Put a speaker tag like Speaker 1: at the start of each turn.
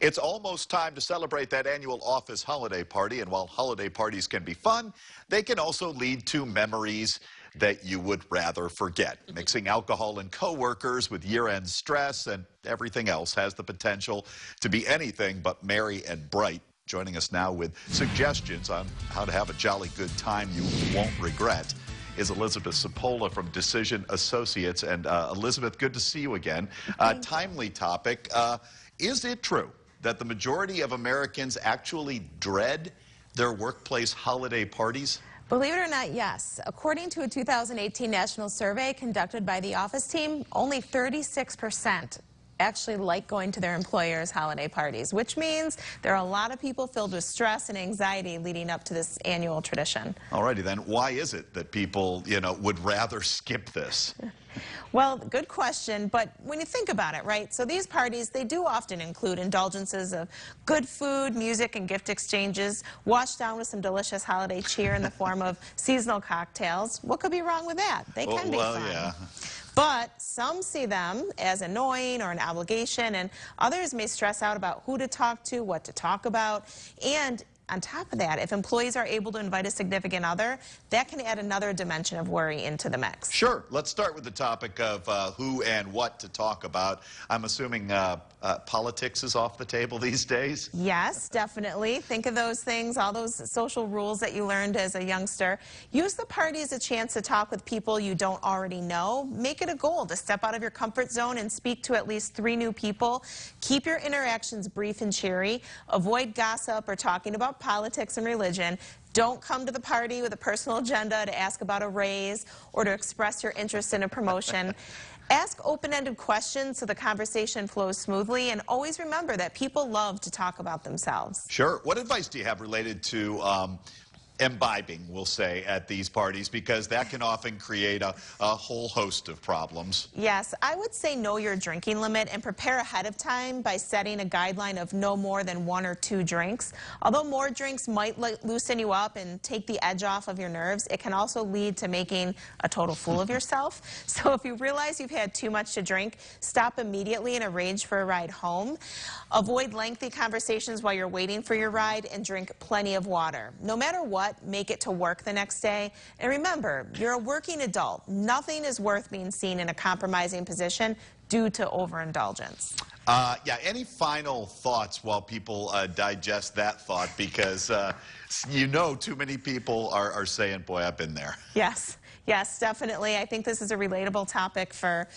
Speaker 1: It's almost time to celebrate that annual office holiday party, and while holiday parties can be fun, they can also lead to memories that you would rather forget. Mixing alcohol and coworkers with year-end stress and everything else has the potential to be anything but merry and bright. Joining us now with suggestions on how to have a jolly good time you won't regret is Elizabeth Cipolla from Decision Associates. And Elizabeth, good to see you again. Timely topic. Is it true that the majority of Americans actually dread their workplace holiday parties?
Speaker 2: Believe it or not, yes. According to a 2018 national survey conducted by the office team, only 36% actually like going to their employers' holiday parties, which means there are a lot of people filled with stress and anxiety leading up to this annual tradition.
Speaker 1: All righty then. Why is it that people, would rather skip this?
Speaker 2: Well, good question, but when you think about it, right, so these parties, they do often include indulgences of good food, music, and gift exchanges, washed down with some delicious holiday cheer in the form of seasonal cocktails. What could be wrong with that? They can be fun. Yeah. But some see them as annoying or an obligation, and others may stress out about who to talk to, what to talk about, and on top of that, if employees are able to invite a significant other, that can add another dimension of worry into the mix.
Speaker 1: Sure. Let's start with the topic of who and what to talk about. I'm assuming politics is off the table these days?
Speaker 2: Yes, definitely. Think of those things, all those social rules that you learned as a youngster. Use the party as a chance to talk with people you don't already know. Make it a goal to step out of your comfort zone and speak to at least 3 new people. Keep your interactions brief and cheery. Avoid gossip or talking about politics and religion. Don't come to the party with a personal agenda to ask about a raise or to express your interest in a promotion. Ask open-ended questions so the conversation flows smoothly, and always remember that people love to talk about themselves.
Speaker 1: Sure. What advice do you have related to imbibing, we'll say, at these parties, because that can often create a whole host of problems?
Speaker 2: Yes, I would say know your drinking limit and prepare ahead of time by setting a guideline of no more than 1 or 2 drinks. Although more drinks might loosen you up and take the edge off of your nerves, it can also lead to making a total fool of yourself. So if you realize you've had too much to drink, stop immediately and arrange for a ride home. Avoid lengthy conversations while you're waiting for your ride, and drink plenty of water. No matter what, make it to work the next day. And remember, you're a working adult. Nothing is worth being seen in a compromising position due to overindulgence.
Speaker 1: Yeah, any final thoughts while people digest that thought? Because too many people are saying, boy, I've been there.
Speaker 2: Yes, definitely. I think this is a relatable topic for